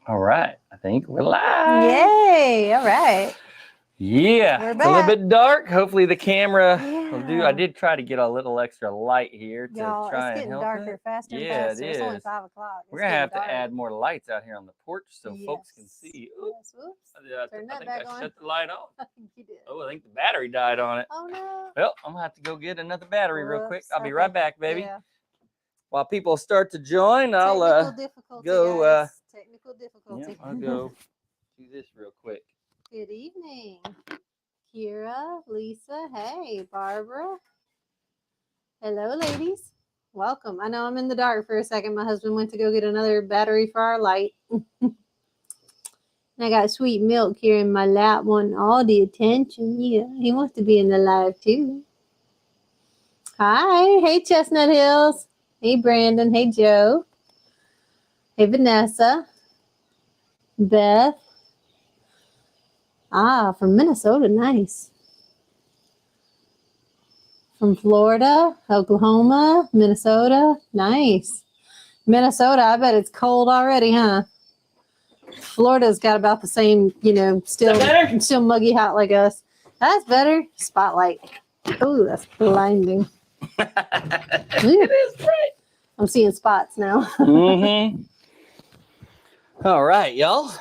All right. I think we're live. Yay! All right. Yeah. We're It's a little back. bit dark. Hopefully the camera will do. I Yeah. did try to get a little extra light here to Y'all, it's try and getting help darker it. faster and Yeah, it faster. It's only is. 5 o'clock. We're It's going to getting have to dark. add more lights out here on the porch so folks can Yes. see. Ooh, Yes. Oops. I Turn that think back I on. shut the light on. I think you did. Oh, I think the battery died on it. Oh no. Well, I'm going to have to go get another battery real quick. Whoops. I'll be Okay. right back, baby. Yeah. While people start to join, Technical I'll difficulty, go. guys. Technical difficulty. Yeah, I'll go do this real quick. Good evening, Kira, Lisa. Hey, Barbara. Hello, ladies. Welcome. I know I'm in the dark for a second. My husband went to go get another battery for our light. And I got sweet milk here in my lap wanting all the attention. Yeah, he wants to be in the live too. Hi. Hey, Chestnut Hills. Hey, Brandon. Hey, Joe. Hey, Vanessa. Beth. Ah, from Minnesota. Nice. From Florida, Oklahoma, Minnesota. Nice. Minnesota, I bet it's cold already, huh? Florida's got about the same, still muggy hot like us. That's better. Spotlight. Oh, that's blinding. It is bright. I'm seeing spots now. Mm-hmm. All right, y'all.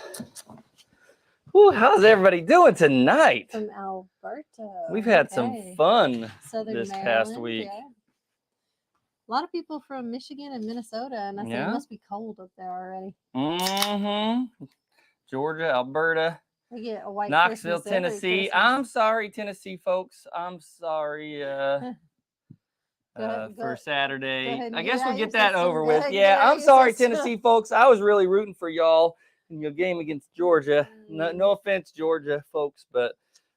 Ooh, how's everybody doing tonight? From Alberta. We've had some fun Southern this Maryland, past week. Yeah. A lot of people from Michigan and Minnesota, and I think it must be cold up there already. Mm-hmm. Georgia, Alberta, We get a white Knoxville, Christmas every Tennessee. Christmas. I'm sorry, Tennessee folks. I'm sorry for Saturday. I guess we'll get that over with. Yeah, I'm sorry, Tennessee folks. I was really rooting for y'all in your game against Georgia. No offense, Georgia folks, but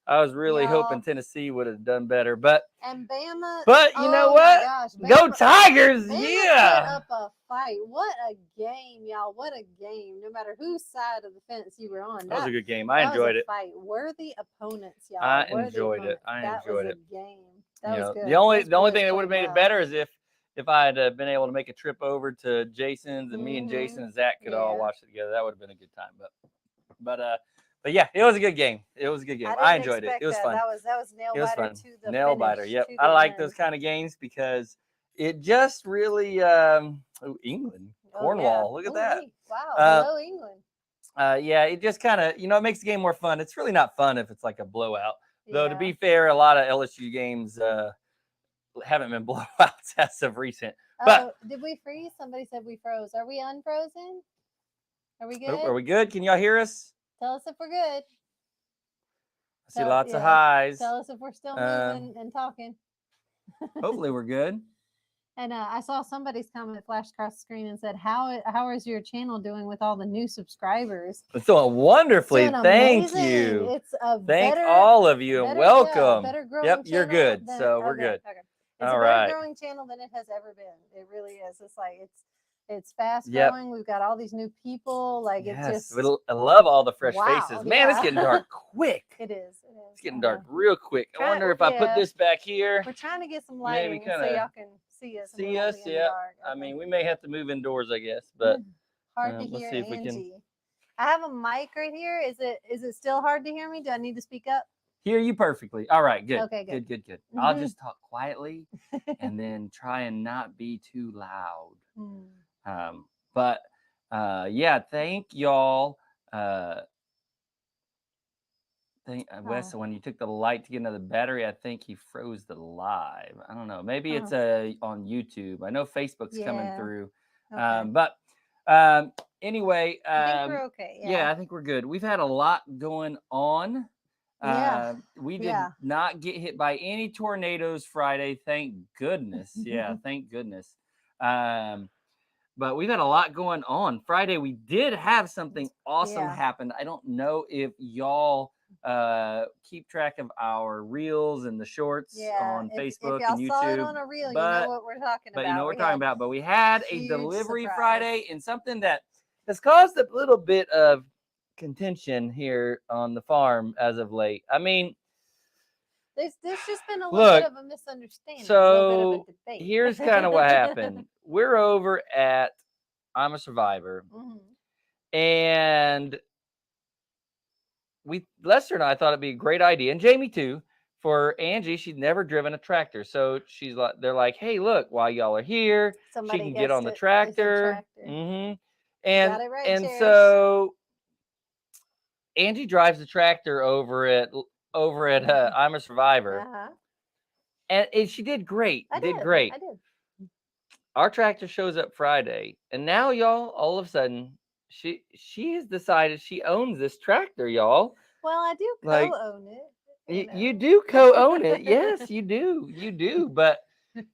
I was really hoping Tennessee would have done better. But Bama. But you know what? Gosh, Go Tigers! Bama Yeah. put up a fight. What a game, y'all! What a game! No matter whose side of the fence you were on, That was a good game. I enjoyed it. Fight. Worthy opponents, y'all. I enjoyed it. That was a game. That was good. The only thing that would have made it better is if I had been able to make a trip over to Jason's and me and Jason and Zach could all watch it together. That would have been a good time. But yeah, it was a good game. It was a good game. I enjoyed it. It was fun. That was nail biter to the nail finish, biter. Yep. I like those kind of games because it just really England, Cornwall. Look at that. Wow. Hello, England. Yeah, it just kind of it makes the game more fun. It's really not fun if it's like a blowout. Though to be fair, a lot of LSU games haven't been blowouts as of recent. But did we freeze? Somebody said we froze. Are we unfrozen? Are we good? Are we good? Can y'all hear us? Tell us if we're good. I see lots of highs. Tell us if we're still moving and talking. Hopefully we're good. And I saw somebody's comment flash across the screen and said, "How is your channel doing with all the new subscribers?" It's doing wonderfully. Thank you. It's a Thank all of you and welcome. Yep, you're good. So we're good. Okay. It's a better growing channel than it has ever been. It really is. It's like it's fast growing. We've got all these new people. Like it's just. I love all the fresh faces. Man, it's getting dark quick. It is. It's getting dark real quick. I wonder if I put this back here. We're trying to get some lighting so y'all can see us. See us, yeah. I mean, we may have to move indoors, I guess, but hard to hear. Let's see if we can. I have a mic right here. Is it still hard to hear me? Do I need to speak up? Hear you perfectly. All right, good. Okay, good. Mm-hmm. I'll just talk quietly and then try and not be too loud. But yeah, thank y'all. Wes, when you took the light to get another battery, I think he froze the live. I don't know. Maybe it's on YouTube. I know Facebook's coming through. Okay. Anyway, I think we're okay. Yeah, I think we're good. We've had a lot going on. We did not get hit by any tornadoes Friday. Thank goodness. Yeah, thank goodness. But we've had a lot going on. Friday, we did have something awesome happen. I don't know if y'all keep track of our reels and the shorts on Facebook and YouTube. If y'all saw it on a reel, you know what we're talking about. But you know what we're talking about. But we had a delivery Friday and something that has caused a little bit of contention here on the farm as of late. I mean, there's just been a little bit of a misunderstanding. So a little bit of a debate. Here's kind of what happened. We're over at I'm a Survivor. And Lester and I thought it'd be a great idea, and Jamie too, for Angie. She'd never driven a tractor, so they're like, hey, look, while y'all are here, she can get on the tractor. Mm-hmm. Got it right, and Cherish. so Angie drives the tractor over at I'm a Survivor, and she did great. I did. Our tractor shows up Friday, and now y'all, all of a sudden, she has decided she owns this tractor, y'all. Well, I do co-own it. You do co-own it. Yes, you do. But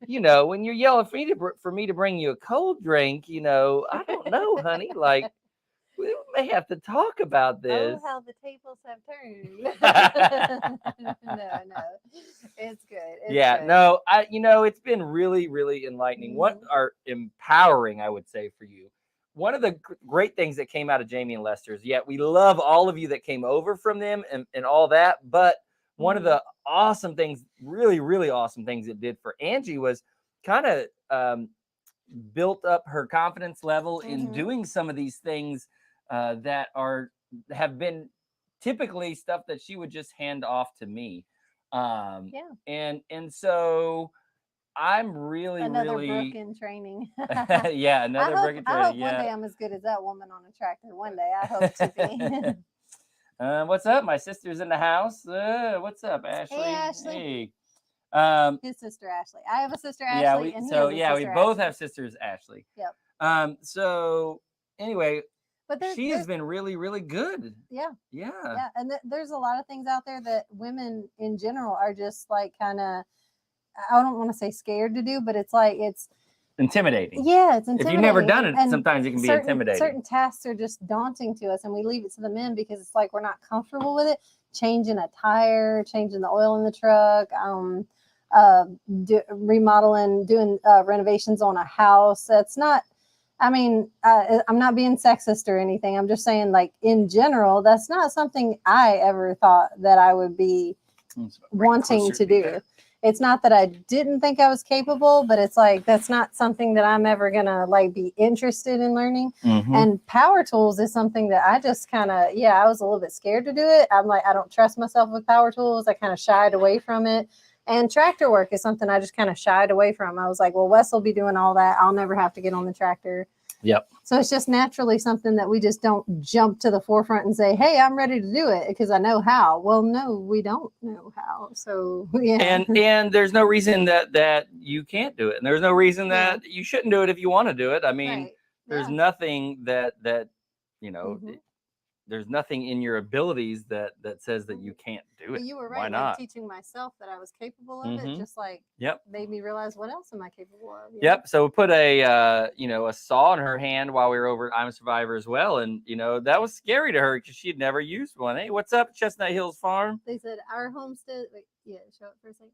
when you're yelling for me to bring you a cold drink, I don't know, honey. Like, we may have to talk about this. Oh, how the tables have turned. No, it's good. Good. No, it's been really, really enlightening. What are empowering, I would say, for you. One of the great things that came out of Jamie and Lester's, we love all of you that came over from them and all that. But one of the awesome things, really, really awesome things it did for Angie was kind of built up her confidence level in doing some of these things that have been typically stuff that she would just hand off to me. And so I'm really Brooke in training. Brooke in training. I hope one day I'm as good as that woman on a tractor. One day I hope to be. What's up? My sister's in the house. What's up, Ashley? Hey, Ashley. His sister Ashley. I have a sister Ashley. We both have sisters Ashley. Yep. So anyway, but she has been really, really good. Yeah. And there's a lot of things out there that women in general are just like kind of, I don't want to say scared to do, but it's intimidating. Yeah, it's intimidating. If you've never done it, sometimes it can be intimidating. Certain tasks are just daunting to us, and we leave it to the men because it's like we're not comfortable with it. Changing a tire, changing the oil in the truck, remodeling, doing renovations on a house. That's not. I mean, I'm not being sexist or anything. I'm just saying, like, in general, that's not something I ever thought that I would be wanting to do. It's not that I didn't think I was capable, but it's like, that's not something that I'm ever going to like be interested in learning. And power tools is something that I just kind of, I was a little bit scared to do it. I'm like, I don't trust myself with power tools. I kind of shied away from it. And tractor work is something I just kind of shied away from. I was like, well, Wes will be doing all that. I'll never have to get on the tractor. Yep. So it's just naturally something that we just don't jump to the forefront and say, hey, I'm ready to do it because I know how. Well, no, we don't know how. So, And there's no reason that you can't do it. And there's no reason that you shouldn't do it if you want to do it. I mean, there's nothing that there's nothing in your abilities that says that you can't do it. But you were right. Why not? Like teaching myself that I was capable of it, just like made me realize what else am I capable of. Yep. So we put a saw in her hand while we were over at I'm a Survivor as well, and that was scary to her because she had never used one. Hey, what's up, Chestnut Hills Farm? They said our homestead. Wait, show it for a second.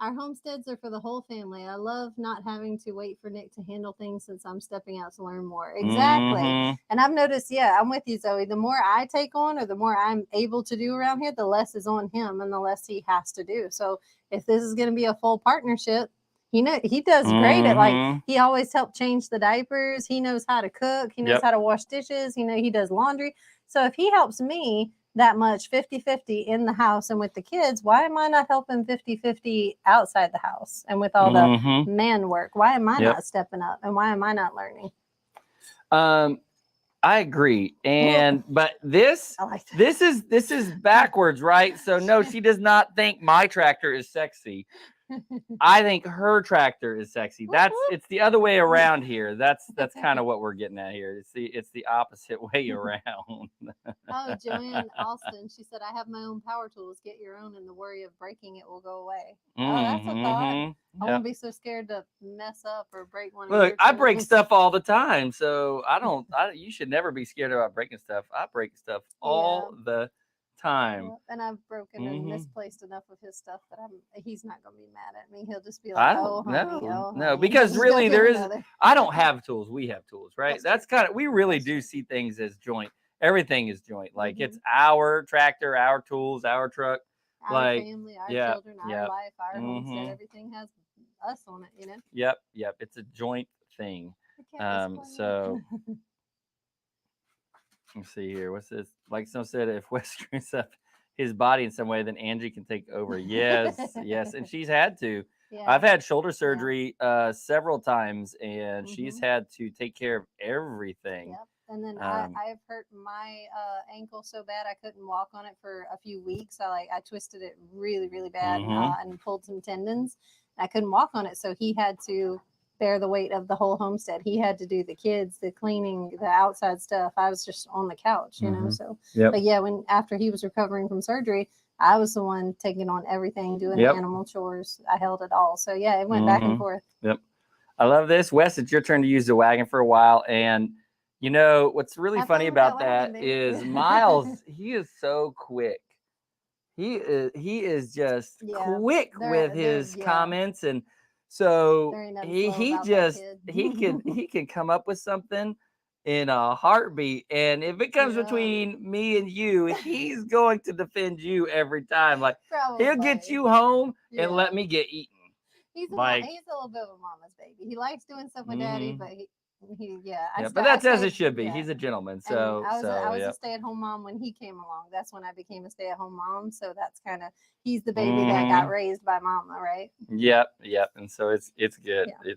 Our homesteads are for the whole family. I love not having to wait for Nick to handle things since I'm stepping out to learn more. Exactly. And I've noticed, I'm with you, Zoe. The more I take on or the more I'm able to do around here, the less is on him and the less he has to do. So if this is going to be a full partnership, he does great at, like, he always helped change the diapers. He knows how to cook. He knows how to wash dishes. He does laundry. So if he helps me that much 50-50 in the house and with the kids, why am I not helping 50-50 outside the house and with all the man work? Why am I not stepping up and why am I not learning? I agree. But this is backwards, right? So no, she does not think my tractor is sexy. I think her tractor is sexy. It's the other way around here. That's kind of what we're getting at here. It's the opposite way around. Oh, Joanne Alston, she said, I have my own power tools. Get your own and the worry of breaking it will go away. Oh, that's a thought. I won't be so scared to mess up or break one. Look, I break stuff all the time, so you should never be scared about breaking stuff. I break stuff all the time. And I've broken and misplaced enough of his stuff that he's not gonna be mad at me. He'll just be like, no, because really I don't have tools. We have tools, right? That's kind of, we really do see things as joint. Everything is joint. Like it's our tractor, our tools, our truck, our family, our children, our life, our homestead. Everything has us on it, Yep. It's a joint thing. So Let's see here. What's this? Like someone said, if Wes screws up his body in some way, then Angie can take over. Yes, yes. And she's had to. Yeah. I've had shoulder surgery several times, and she's had to take care of everything. Yep. And then I've hurt my ankle so bad I couldn't walk on it for a few weeks. I twisted it really, really bad and pulled some tendons. I couldn't walk on it, so he had to bear the weight of the whole homestead. He had to do the kids, the cleaning, the outside stuff. I was just on the couch, you know. So, but yeah, after he was recovering from surgery, I was the one taking on everything, doing the animal chores. I held it all. So yeah, it went back and forth. Yep. I love this. Wes, it's your turn to use the wagon for a while. And you know, what's really funny about that is Miles, he is so quick. He is just quick with his comments. And so he can come up with something in a heartbeat. And if it comes between me and you, he's going to defend you every time. Like he'll get you home and let me get eaten. He's like, he's a little bit of a mama's baby. He likes doing stuff with daddy, but but that's as it should be. Yeah. He's a gentleman. So I was a stay-at-home mom when he came along. That's when I became a stay-at-home mom. So that's kind of he's the baby that got raised by mama, right? Yep. And so it's good. Yeah.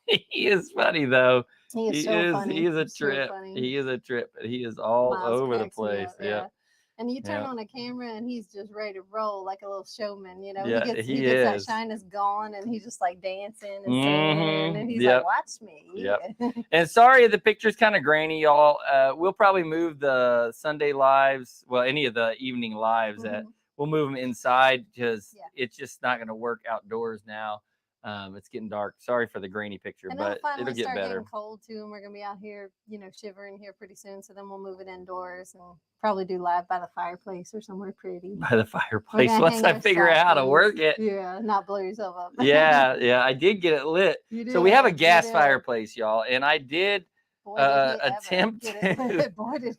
He is funny though. He is so funny. He is a trip. He is a trip. He is all over the place. Yeah. And you turn on a camera and he's just ready to roll like a little showman, you know. He gets that shyness gone and he's just like dancing and singing and he's like, watch me. Yep. And sorry the picture's kind of grainy, y'all. We'll probably move the Sunday lives, well, any of the evening lives we'll move them inside because it's just not gonna work outdoors now. It's getting dark. Sorry for the grainy picture, but it'll get better. Getting cold too, and we're gonna be out here, you know, shivering here pretty soon. So then we'll move it indoors and probably do live by the fireplace or somewhere pretty. By the fireplace. Once I figure out how to work it. Yeah, not blow yourself up. yeah. I did get it lit. So we have a gas fireplace, y'all, and I did attempt to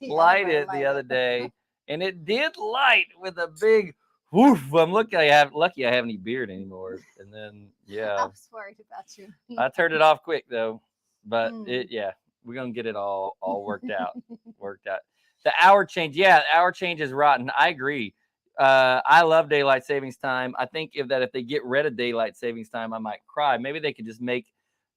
light it the other day, and it did light with a big. Woof! I'm lucky I have any beard anymore. And then I was worried about you. I turned it off quick though, but we're gonna get it all worked out. The hour change, the hour change is rotten. I agree. I love daylight savings time. I think if they get rid of daylight savings time, I might cry. Maybe they could just make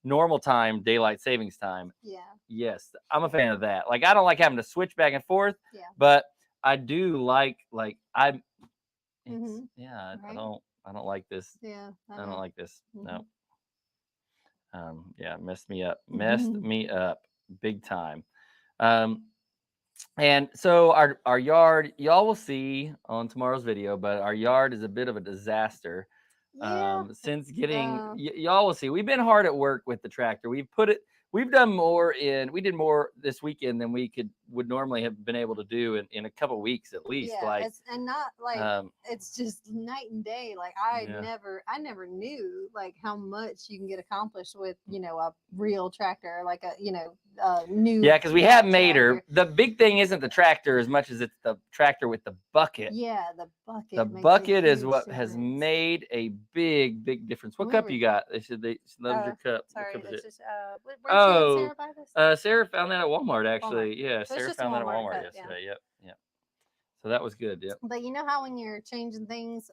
normal time daylight savings time. Yeah. Yes, I'm a fan of that. Like I don't like having to switch back and forth. Yeah. But I do like I. Right. I don't like this. Yeah, I don't like this. No. Messed me up big time. And so our yard, y'all will see on tomorrow's video, but our yard is a bit of a disaster. Since getting y'all will see. We've been hard at work with the tractor. We did more this weekend than we would normally have been able to do in a couple of weeks at least. It's just night and day. Like I never knew like how much you can get accomplished with, you know, a real tractor, like a, you know, new. Yeah, because we have made her. The big thing isn't the tractor as much as it's the tractor with the bucket. Yeah, the bucket. The bucket is what has made a big difference. What cup you got? They loves your cup. Sorry, it's just Sarah found that at Walmart actually. Yeah, Sarah found that at Walmart yesterday. Yep. So that was good. Yep. But you know how when you're changing things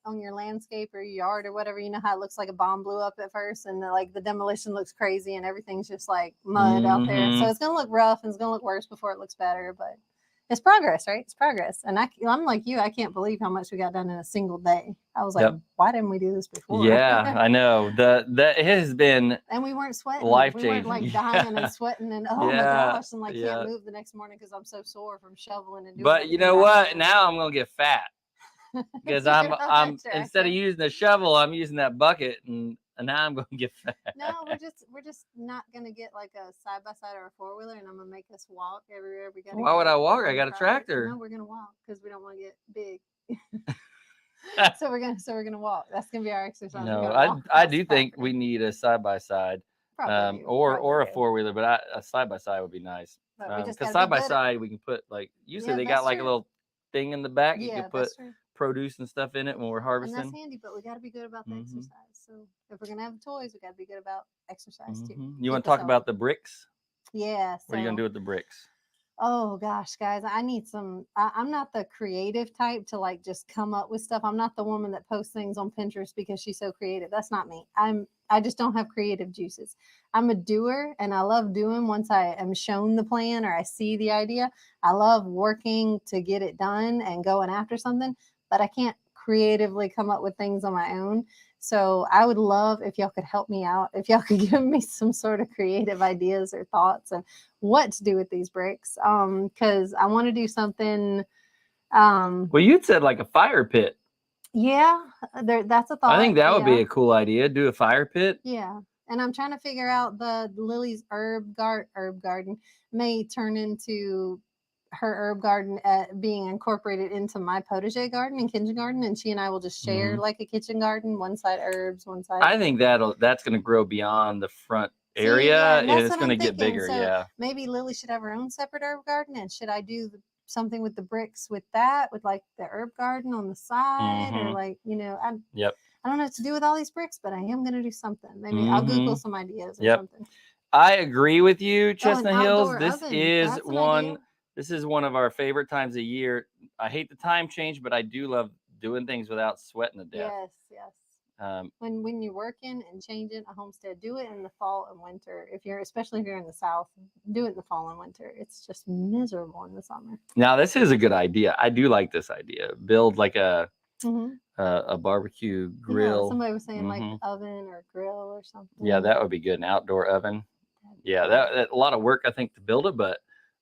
on your landscape or your yard or whatever, you know how it looks like a bomb blew up at first and the demolition looks crazy and everything's just like mud out there. So it's gonna look rough and it's gonna look worse before it looks better, but it's progress, right? It's progress. And I'm like you, I can't believe how much we got done in a single day. I was like, why didn't we do this before? Yeah, I know. It has been and we weren't sweating. Life-changing. We weren't like dying and sweating and my gosh, and can't move the next morning because I'm so sore from shoveling and doing. But you know what? Now I'm gonna get fat because I'm instead of using the shovel, I'm using that bucket and now I'm gonna get fat. No, we're just not gonna get like a side by side or a 4-wheeler, and I'm gonna make us walk everywhere we gotta. Why would I walk? I got a tractor. No, we're gonna walk because we don't want to get big. so we're gonna walk. That's gonna be our exercise. No, I do think we need a side by side, or a 4-wheeler, but a side by side would be nice. Because side by side we can put like usually they got like a little thing in the back you can put produce and stuff in it when we're harvesting. And that's handy, but we got to be good about the exercise. So if we're gonna have toys, we got to be good about exercise too. You want to talk about the bricks? Yeah. What are you gonna do with the bricks? Oh gosh, guys, I need some. I'm not the creative type to like just come up with stuff. I'm not the woman that posts things on Pinterest because she's so creative. That's not me. I just don't have creative juices. I'm a doer and I love doing once I am shown the plan or I see the idea. I love working to get it done and going after something, but I can't creatively come up with things on my own. So I would love if y'all could help me out, if y'all could give me some sort of creative ideas or thoughts and what to do with these bricks. Because I want to do something. Well, you'd said like a fire pit. Yeah, that's a thought. I think that would be a cool idea. Do a fire pit. Yeah. And I'm trying to figure out the Lily's herb garden may turn into her herb garden being incorporated into my potager garden and kitchen garden, and she and I will just share like a kitchen garden, one side herbs, one side. I think that's going to grow beyond the front area, and it's going to get bigger. So maybe Lily should have her own separate herb garden, and should I do something with the bricks with that, with like the herb garden on the side, or like I don't know what to do with all these bricks, but I am going to do something. Maybe I'll Google some ideas or something. I agree with you, Chestnut Hills. This is one of our favorite times of year. I hate the time change, but I do love doing things without sweating to death. Yes. When you're working and changing a homestead, do it in the fall and winter. Especially if you're in the South, do it in the fall and winter. It's just miserable in the summer. Now, this is a good idea. I do like this idea. Build like a barbecue grill. Yeah, somebody was saying like oven or grill or something. Yeah, that would be good. An outdoor oven. Yeah, that a lot of work, I think, to build it, but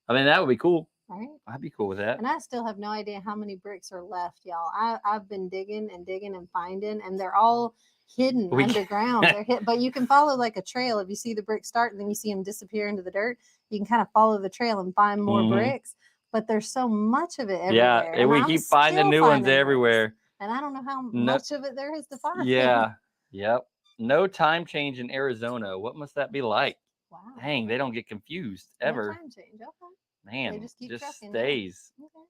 I mean, that would be cool. Right. I'd be cool with that. And I still have no idea how many bricks are left, y'all. I've been digging and finding, and they're all hidden underground. They're but you can follow like a trail. If you see the bricks start and then you see them disappear into the dirt, you can kind of follow the trail and find more bricks. But there's so much of it everywhere. Yeah, and we keep finding new ones everywhere. Bricks. And I don't know how much of it there is to find. Yeah. Yep. No time change in Arizona. What must that be like? Wow. Dang, they don't get confused ever. No time change. Okay. Man, just stays. Okay.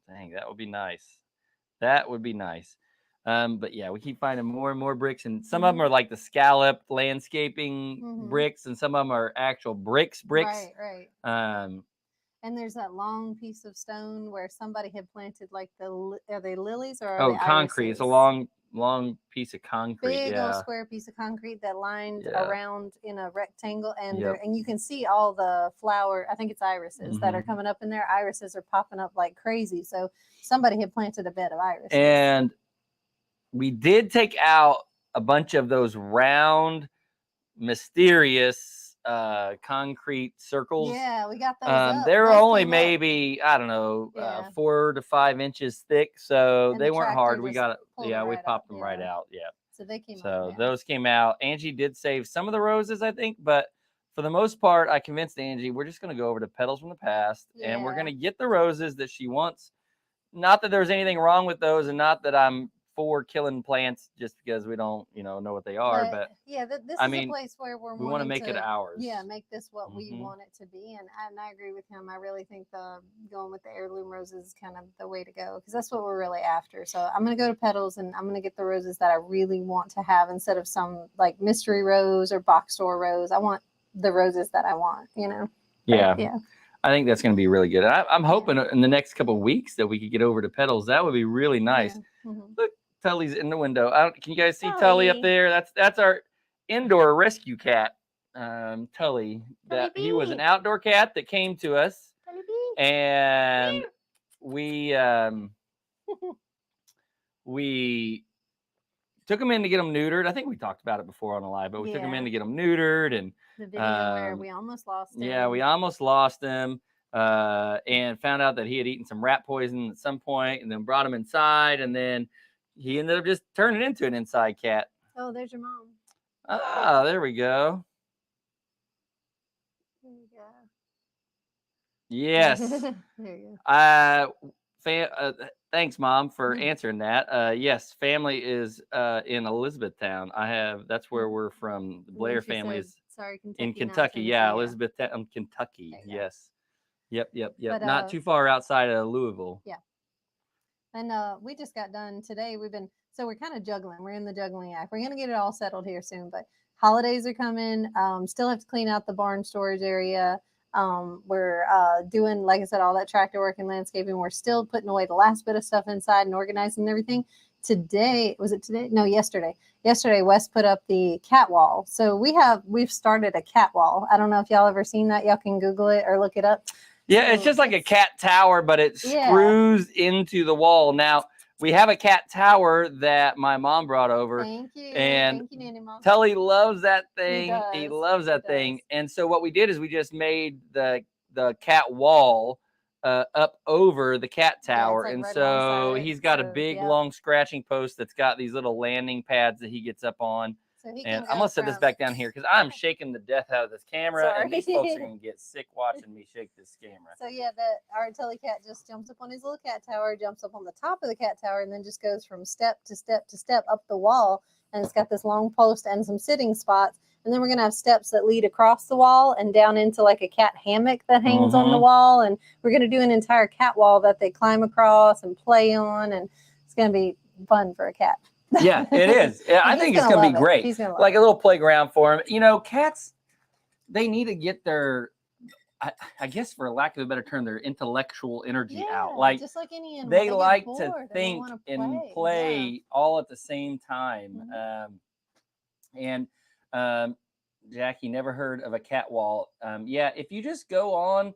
Dang, that would be nice. That would be nice. But yeah, we keep finding more and more bricks, and some of them are like the scalloped landscaping bricks, and some of them are actual bricks. Right. And there's that long piece of stone where somebody had planted like are they lilies or are they concrete? irises? It's a long piece of concrete. Big old square piece of concrete that lined around in a rectangle, and and you can see all the flower. I think it's irises that are coming up in there. Irises are popping up like crazy. So somebody had planted a bed of irises. And we did take out a bunch of those round, mysterious concrete circles. Yeah, we got those. They were only maybe, I don't know, 4 to 5 inches thick, so and they weren't hard. We got it. Yeah, we popped them right out. Yeah. So they came out. So those came out. Angie did save some of the roses, I think, but for the most part, I convinced Angie we're just going to go over to Petals from the Past, and we're going to get the roses that she wants. Not that there's anything wrong with those, and not that I'm for killing plants just because we don't, know what they are. But yeah, this is a place where we want to make it ours. Yeah, make this what we want it to be. And I agree with him. I really think going with the heirloom roses is kind of the way to go, because that's what we're really after. So I'm going to go to Petals, and I'm going to get the roses that I really want to have instead of some like mystery rose or box store rose. I want the roses that I want, Yeah. Yeah. I think that's going to be really good. I'm hoping in the next couple of weeks that we could get over to Petals. That would be really nice. Yeah. Look, Tully's in the window. Can you guys see Tully up there? That's our indoor rescue cat, Tully. He was an outdoor cat that came to us, and we took him in to get him neutered. I think we talked about it before on the live, but we took him in to get him neutered, and the video where we almost lost him. Yeah, we almost lost him. And found out that he had eaten some rat poison at some point, and then brought him inside, and then he ended up just turning into an inside cat. Oh, there's your mom. Ah, there we go. There you go. Yes. There you go. Thanks, Mom, for answering that. Yes, family is in Elizabethtown. That's where we're from. The Blair family is in Kentucky. Yeah, Elizabethtown, Kentucky. Yes. Yep. But, not too far outside of Louisville. Yeah. And we just got done today. We're kind of juggling. We're in the juggling act. We're going to get it all settled here soon, but holidays are coming. Still have to clean out the barn storage area. We're doing, like I said, all that tractor work and landscaping. We're still putting away the last bit of stuff inside and organizing everything. Today, was it today? No, yesterday. Yesterday, Wes put up the cat wall. So we've started a cat wall. I don't know if y'all ever seen that. Y'all can Google it or look it up. Yeah, so it's just like a cat tower, but it screws into the wall. Now, we have a cat tower that my mom brought over. Thank you. And thank you, Nanny Mom. Tully loves that thing. He loves that thing. And so what we did is we just made the cat wall up over the cat tower. Like and right so he's got a big long scratching post that's got these little landing pads that he gets up on. So and I'm gonna set this back down here because I'm shaking the death out of this camera, and these folks are gonna get sick watching me shake this camera. So yeah, our Tully cat just jumps up on his little cat tower, jumps up on the top of the cat tower, and then just goes from step to step to step up the wall. And it's got this long post and some sitting spots. And then we're gonna have steps that lead across the wall and down into like a cat hammock that hangs on the wall. And we're gonna do an entire cat wall that they climb across and play on, and it's gonna be fun for a cat. Yeah, it is. I think it's going to be great. He's gonna love like a little playground for him. You know, cats, they need to get their, I guess for lack of a better term, their intellectual energy out. Like, just like any animal, they like to think and play all at the same time. Jackie, never heard of a cat wall. If you just go on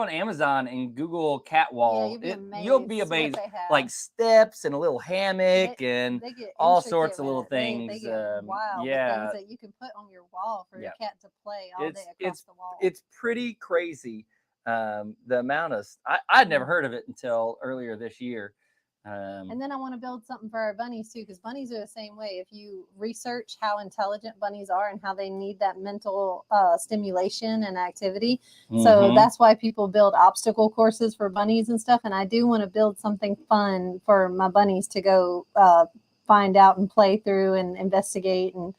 Amazon and Google cat wall, you'll be amazed. Like steps and a little hammock and all sorts of little things. They get wild things that you can put on your wall for your cat to play all day across the wall. It's pretty crazy. The amount of I'd never heard of it until earlier this year. And then I want to build something for our bunnies too, because bunnies are the same way. If you research how intelligent bunnies are and how they need that mental stimulation and activity, so that's why people build obstacle courses for bunnies and stuff. And I do want to build something fun for my bunnies to go find out and play through and investigate and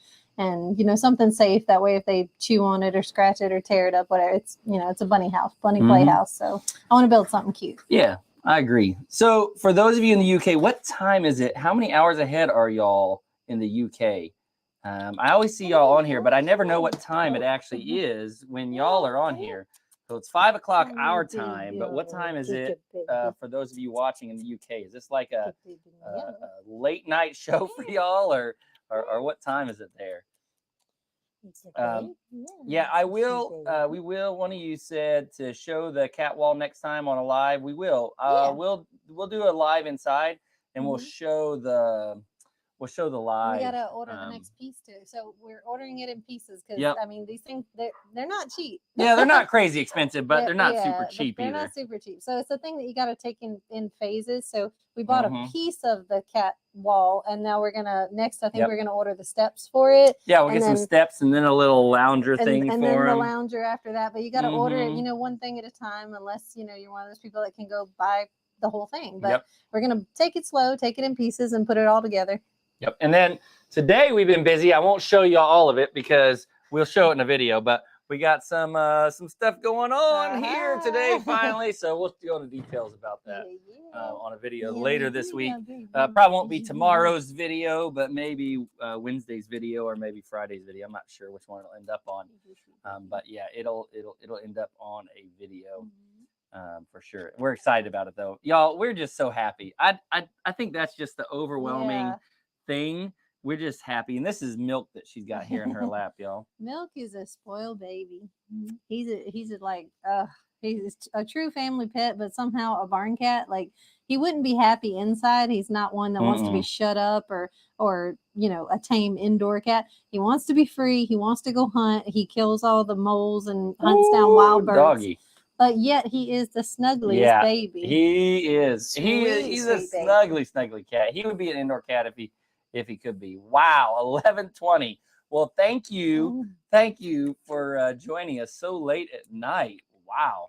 you know, something safe. That way, if they chew on it or scratch it or tear it up, whatever, it's, you know, it's a bunny playhouse. So I want to build something cute. Yeah. I agree. So for those of you in the UK, what time is it? How many hours ahead are y'all in the UK? I always see y'all on here, but I never know what time it actually is when y'all are on here. So it's 5 o'clock our time, but what time is it for those of you watching in the UK? Is this like a late night show for y'all, or what time is it there? I will. We will. One of you said to show the cat wall next time on a live. We will. We'll do a live inside, and we'll show the live. We gotta order the next piece too. So we're ordering it in pieces because I mean, these things they're not cheap. Yeah, they're not crazy expensive, but they're not super cheap either. They're not super cheap. So it's a thing that you got to take in phases. So we bought a piece of the cat wall, and now we're gonna we're gonna order the steps for it. Yeah, we'll get some steps and then a little lounger thing for and then the lounger after that. But you got to order it, you know, one thing at a time, unless you know you're one of those people that can go buy the whole thing. But we're gonna take it slow, take it in pieces, and put it all together. Yep. And then today we've been busy. I won't show you all of it because we'll show it in a video, but we got some stuff going on here today finally. So we'll go into details about that on a video later this week. Probably won't be tomorrow's video, but maybe Wednesday's video or maybe Friday's video. I'm not sure which one it'll end up on. But yeah, it'll end up on a video. For sure. We're excited about it though. Y'all, we're just so happy. I think that's just the overwhelming thing. We're just happy. And this is Milk that she's got here in her lap, y'all. Milk is a spoiled baby. He's a true family pet, but somehow a barn cat. Like, he wouldn't be happy inside. He's not one that wants to be shut up or you know, a tame indoor cat. He wants to be free. He wants to go hunt. He kills all the moles and hunts down wild birds. Doggy. But yet he is the snuggliest baby. He is. He's a snuggly cat. He would be an indoor cat if he could be. Wow, 11:20. Well, thank you for joining us so late at night. Wow,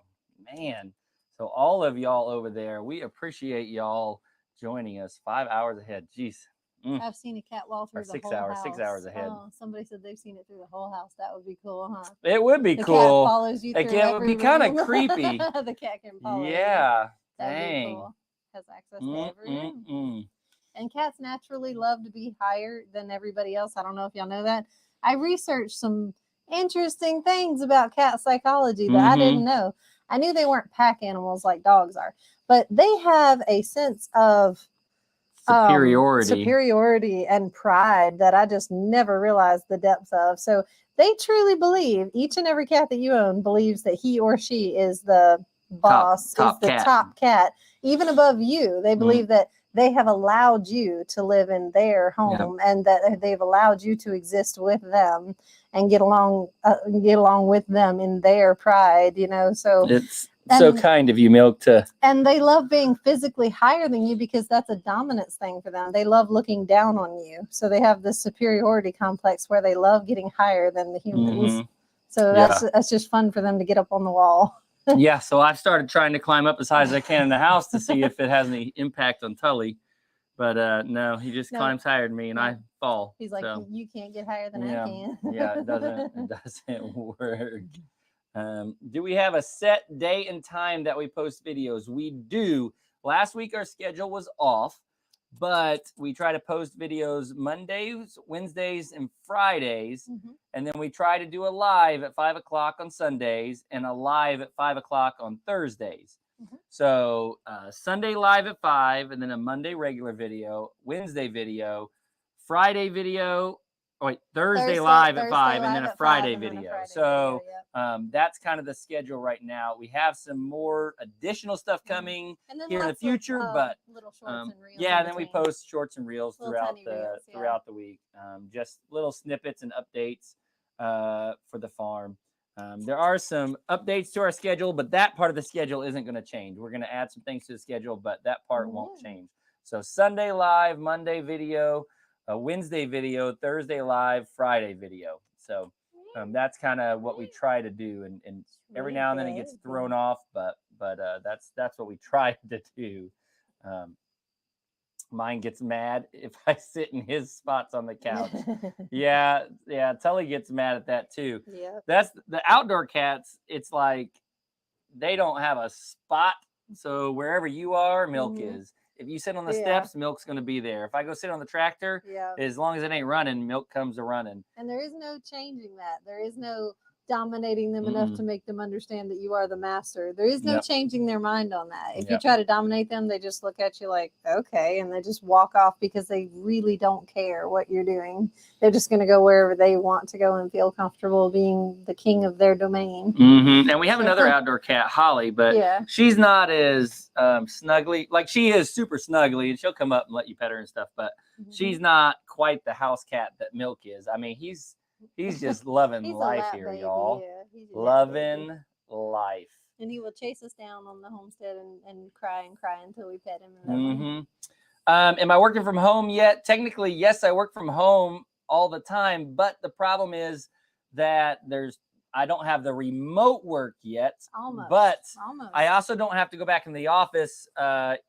man. So all of y'all over there, we appreciate y'all joining us 5 hours ahead. Jeez. I've seen a cat wall through the whole house. 6 hours ahead. Oh, somebody said they've seen it through the whole house. That would be cool, huh? It would be the cool. Cat follows you through it would be kind of creepy. The cat can follow you. Dang. That'd be cool. Has access to every room. And cats naturally love to be higher than everybody else. I don't know if y'all know that. I researched some interesting things about cat psychology that I didn't know. I knew they weren't pack animals like dogs are, but they have a sense of superiority and pride that I just never realized the depth of. So they truly believe, each and every cat that you own believes that he or she is the boss, top is the cat. top cat, even above you. They believe that they have allowed you to live in their home and that they've allowed you to exist with them and get along with them in their pride, you know. So it's so kind of you, Milk, and they love being physically higher than you because that's a dominance thing for them. They love looking down on you. So they have this superiority complex where they love getting higher than the humans. So that's just fun for them to get up on the wall. Yeah, so I've started trying to climb up as high as I can in the house to see if it has any impact on Tully. But no, he just climbs higher than me and I fall. He's like, so, you can't get higher than I can. Yeah, it doesn't work. Do we have a set day and time that we post videos? We do. Last week our schedule was off, but we try to post videos Mondays, Wednesdays, and Fridays. And then we try to do a live at 5 o'clock on Sundays and a live at 5 o'clock on Thursdays. So Sunday live at 5, and then a Monday regular video, Wednesday video, Friday video, Thursday live at 5, and then a Friday video. So that's kind of the schedule right now. We have some more additional stuff coming here in the future, but little shorts and reels. Yeah, and then we post shorts and reels throughout the week. Just little snippets and updates for the farm. There are some updates to our schedule, but that part of the schedule isn't going to change. We're going to add some things to the schedule, but that part won't change. So Sunday live, Monday video, Wednesday video, Thursday live, Friday video. So that's kind of what we try to do, and every now and then it gets thrown off, but that's what we try to do. Mine gets mad if I sit in his spots on the couch. Yeah, Tully gets mad at that too. Yeah, that's the outdoor cats. It's like they don't have a spot, so wherever you are, Milk is. If you sit on the steps, Milk's going to be there. If I go sit on the tractor, as long as it ain't running, Milk comes a running. And there is no changing that. There is no dominating them enough to make them understand that you are the master. There is no changing their mind on that. If you try to dominate them, they just look at you like, okay, and they just walk off because they really don't care what you're doing. They're just going to go wherever they want to go and feel comfortable being the king of their domain. And we have another outdoor cat, Holly, but she's not as snuggly. Like, she is super snuggly, and she'll come up and let you pet her and stuff, but she's not quite the house cat that Milk is. I mean, he's just loving life here, baby, y'all. Yeah, loving life. And he will chase us down on the homestead and cry until we pet him. Am I working from home yet? Technically, yes, I work from home all the time, but the problem is that I don't have the remote work yet. But I also don't have to go back in the office.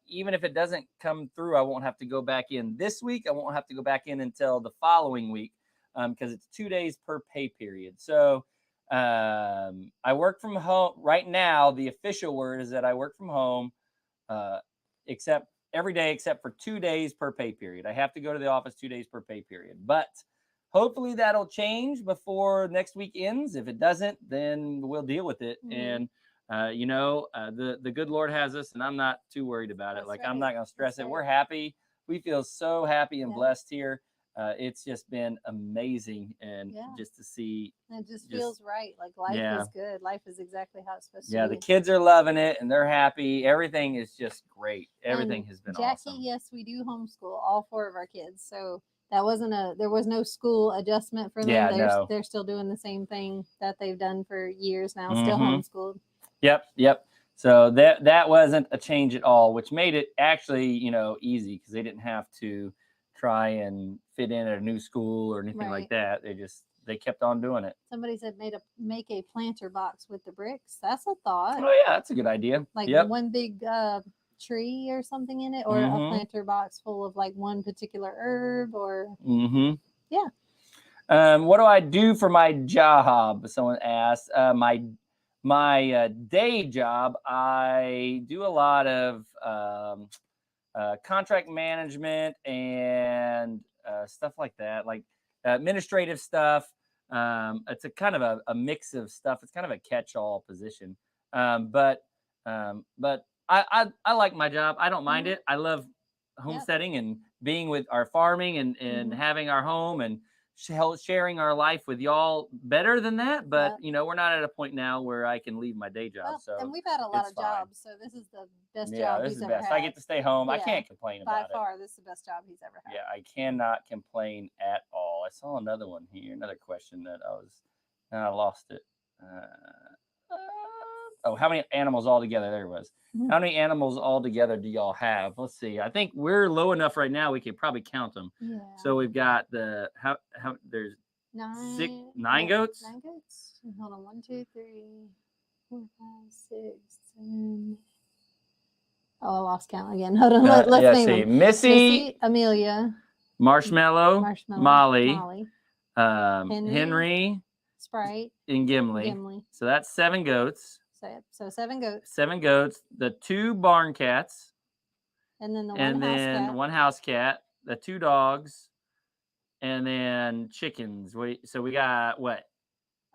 Even if it doesn't come through, I won't have to go back in this week. I won't have to go back in until the following week. Because it's 2 days per pay period. So I work from home right now. The official word is that I work from home except every day except for 2 days per pay period. I have to go to the office 2 days per pay period. But hopefully that'll change before next week ends. If it doesn't, then we'll deal with it. And the good Lord has us, and I'm not too worried about it. I'm not going to stress it. We're happy. We feel so happy and blessed here. It's just been amazing, and just to see it just feels right. Like life is good. Life is exactly how it's supposed to be. Yeah, the kids are loving it and they're happy. Everything is just great. Everything has been awesome. Jackie, yes, we do homeschool all 4 of our kids. So there was no school adjustment for them. Yeah, they're still doing the same thing that they've done for years now, still homeschooled. Yep. So that wasn't a change at all, which made it actually, easy because they didn't have to try and fit in at a new school or anything like that. They kept on doing it. Somebody said make a planter box with the bricks. That's a thought. Oh yeah, that's a good idea. Like one big tree or something in it, or a planter box full of like one particular herb, or what do I do for my job? Someone asked. My day job, I do a lot of contract management and stuff like that, like administrative stuff. It's a kind of a mix of stuff. It's kind of a catch-all position. But I like my job. I don't mind it. I love homesteading and being with our farming and having our home and sharing our life with y'all better than that. But we're not at a point now where I can leave my day job. And we've had a lot of jobs, so this is the best job he's ever had. I get to stay home. I can't complain about it. By far, this is the best job he's ever had. Yeah, I cannot complain at all. I saw another one here, another question that I lost it. How many animals altogether? There it was. How many animals altogether do y'all have? Let's see. I think we're low enough right now. We could probably count them. Yeah. So we've got how there's 9 goats. 9 goats. Hold on. 1, 2, 3, 4, 5, 6, 7. Oh, I lost count again. Hold on. Let's name them. Missy, Amelia, Marshmallow, Molly, Henry, Sprite, and Gimli. So that's 7 goats. So 7 goats. 7 goats. The 2 barn cats. And then one house cat. The 2 dogs. And then chickens. So we got what?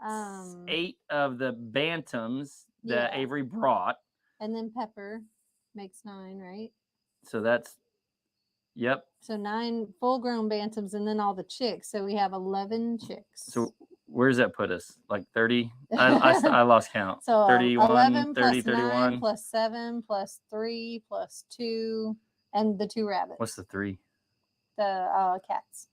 8 of the bantams that Avery brought. And then Pepper makes 9, right? So that's, yep. So 9 full-grown bantams and then all the chicks. So we have 11 chicks. So where does that put us? Like 30? I lost count. So 31, 11 30, plus 31. 9 plus 7 plus 3 plus 2 and the 2 rabbits. What's the 3? The cats.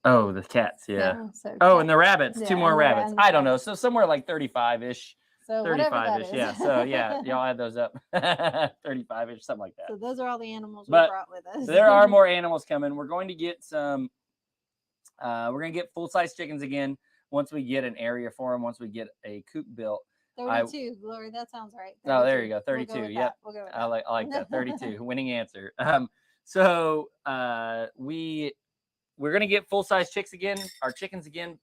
Oh, the cats, yeah. And the rabbits, 2 more rabbits. I don't know. So somewhere like 35-ish. So 35-ish, yeah. So y'all add those up. 35-ish, something like that. So those are all the animals we brought with us. There are more animals coming. We're going to get some. We're going to get full-size chickens again once we get an area for them. Once we get a coop built. 32, Glory. That sounds right. 32. Oh, there you go. 32. Yep. We'll go with that. I like that. 32. Winning answer. So we're going to get full-size chickens again,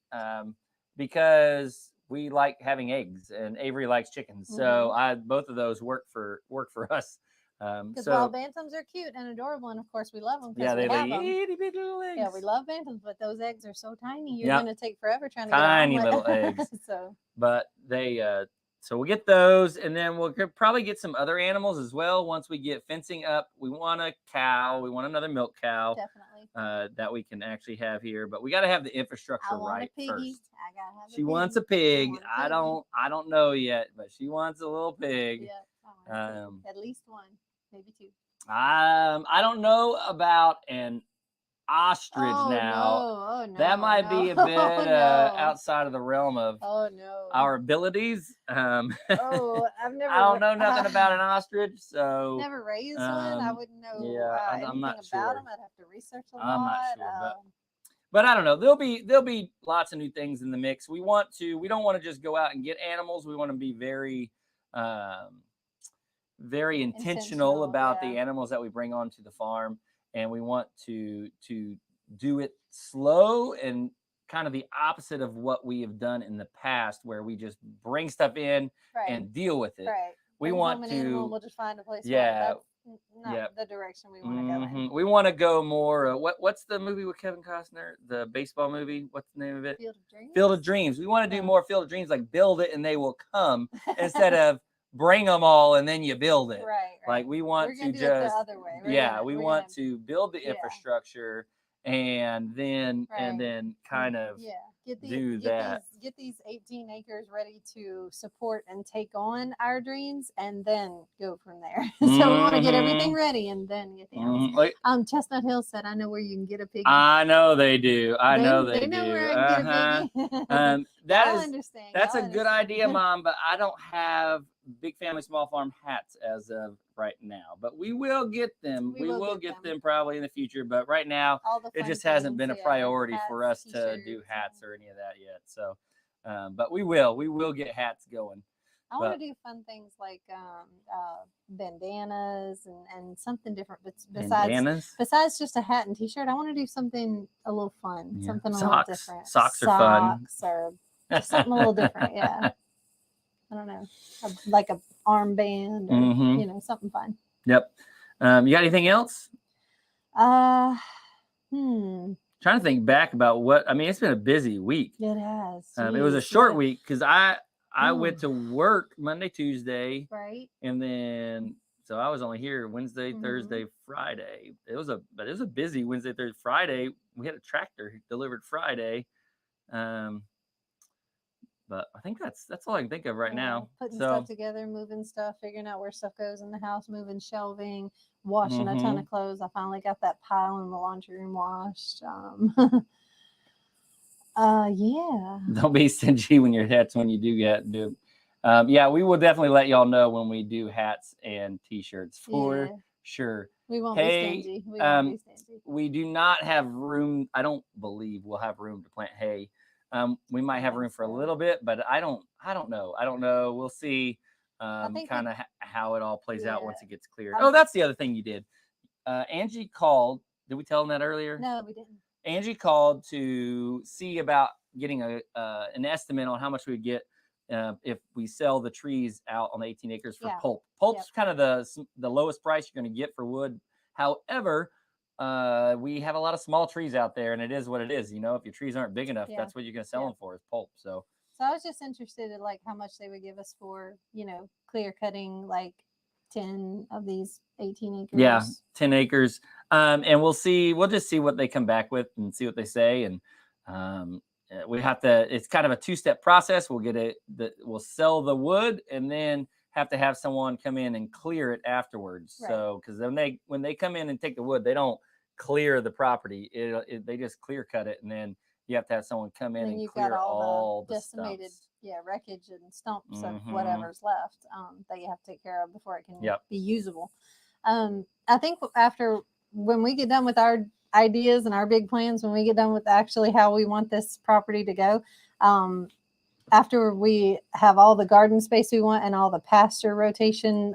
because we like having eggs and Avery likes chickens. So both of those work for us. Because while bantams are cute and adorable, and of course we love them. Yeah, they lay itty bitty little eggs. Yeah, we love bantams, but those eggs are so tiny. You're going to take forever trying to tiny get little eggs. But so we'll get those, and then we'll probably get some other animals as well once we get fencing up. We want a cow. We want another milk cow. Definitely. That we can actually have here, but we got to have the infrastructure right first. I gotta have she wants a pig. I don't know yet, but she wants a little pig. Yeah, at least 1, maybe 2. I don't know about an ostrich now. No, that might be a bit outside of the realm of our abilities. I've never. I don't know nothing about an ostrich, so never raised one. I wouldn't know. Yeah, I'm not sure about them. I'd have to research a lot. I'm not sure, but I don't know. There'll be lots of new things in the mix. We don't want to just go out and get animals. We want to be very very intentional about the animals that we bring onto the farm. And we want to do it slow and kind of the opposite of what we have done in the past, where we just bring stuff in and deal with it. Right. We want to. We'll just find a place. Yeah. Not the direction we want to go in. We want to go more. What's the movie with Kevin Costner? The baseball movie. What's the name of it? Field of Dreams. Field of Dreams. We want to do more Field of Dreams, like build it and they will come instead of bring them all and then you build it. Right. Like we want to just. Do it the other way. We want to build the infrastructure and then kind of get these 18 acres ready to support and take on our dreams and then go from there. So we want to get everything ready and then get the animals. Chestnut Hill said, I know where you can get a piggy. I know they do. They know where I can get a piggy. That's a good idea, Mom, but I don't have Big Family Small Farm hats as of right now, but we will get them. We will get them probably in the future, but right now it just hasn't been a priority for us to do hats or any of that yet. So, but we will get hats going. I want to do fun things like bandanas and something different. Besides just a hat and t-shirt, I want to do something a little fun, something a little different. Socks are fun. Or something a little different. Yeah. I don't know, like a armband or something fun. Yep. You got anything else? trying to think back about what I mean. It's been a busy week. It has. It was a short week because I went to work Monday, Tuesday, right, and then so I was only here Wednesday, Thursday, Friday. It was a busy Wednesday, Thursday, Friday. We had a tractor delivered Friday. But I think that's all I can think of right now. Putting stuff together, moving stuff, figuring out where stuff goes in the house, moving shelving, washing a ton of clothes. I finally got that pile in the laundry room washed. Yeah. Don't be stingy when your hats when you do do. Yeah, we will definitely let y'all know when we do hats and t-shirts for sure. We won't be stingy. We won't be stingy. We do not have room. I don't believe we'll have room to plant hay. We might have room for a little bit, but I don't know. We'll see kind of how it all plays out once it gets cleared. Oh, that's the other thing you did. Angie called. Did we tell them that earlier? No, we didn't. Angie called to see about getting an estimate on how much we would get if we sell the trees out on the 18 acres for pulp. Pulp's kind of the lowest price you're going to get for wood. However, we have a lot of small trees out there, and it is what it is. You know, if your trees aren't big enough, that's what you're going to sell them for is pulp. So I was just interested in like how much they would give us for, clear cutting like 10 of these 18 acres. Yeah, 10 acres. And we'll just see what they come back with and see what they say. And we have to, it's kind of a 2-step process. We'll sell the wood and then have to have someone come in and clear it afterwards. Right. So, because when they come in and take the wood, they don't clear the property. They just clear cut it, and then you have to have someone come in and clear all the decimated stumps. Wreckage and stumps of whatever's left that you have to take care of before it can be usable. I think when we get done with our ideas and our big plans, when we get done with actually how we want this property to go, after we have all the garden space we want and all the pasture rotation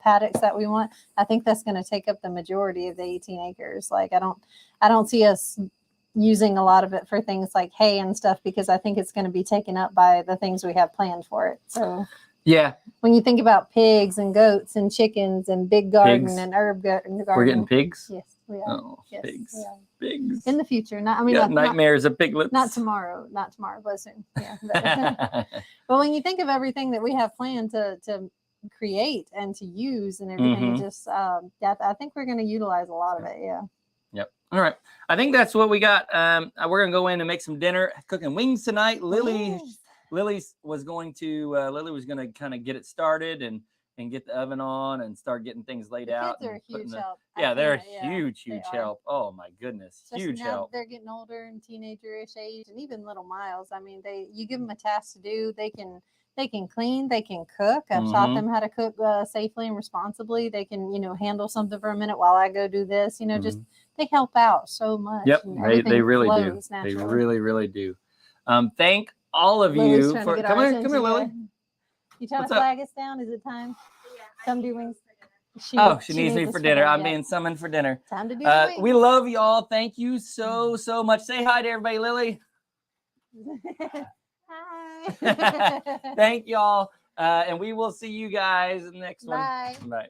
paddocks that we want, I think that's going to take up the majority of the 18 acres. Like I don't see us using a lot of it for things like hay and stuff, because I think it's going to be taken up by the things we have planned for it. So yeah, when you think about pigs and goats and chickens and big garden and herb garden, we're getting pigs. Yes, we are. Oh, yes, pigs. Pigs in the future. Nightmares of piglets. Not tomorrow, but soon. Yeah. But when you think of everything that we have planned to create and to use and everything, I think we're going to utilize a lot of it. Yeah. Yep. All right. I think that's what we got. We're gonna go in and make some dinner, cooking wings tonight. Lily was going to kind of get it started and get the oven on and start getting things laid out. Kids are a huge help. Yeah, they're a huge help. Oh my goodness, especially huge help. They're getting older and teenager-ish age, and even little Miles. I mean, you give them a task to do, they can clean, they can cook. I've taught them how to cook safely and responsibly. They can, handle something for a minute while I go do this. Just they help out so much. Yep, they really do. Naturally. They really, really do. Thank all of you for come here, Lily. You trying to flag us down? Is it time? Yeah, come do wings. She needs me for dinner. I'm being summoned for dinner. Time to do wings. We love y'all. Thank you so much. Say hi to everybody, Lily. Hi. Thank y'all. And we will see you guys next one. Bye. Bye.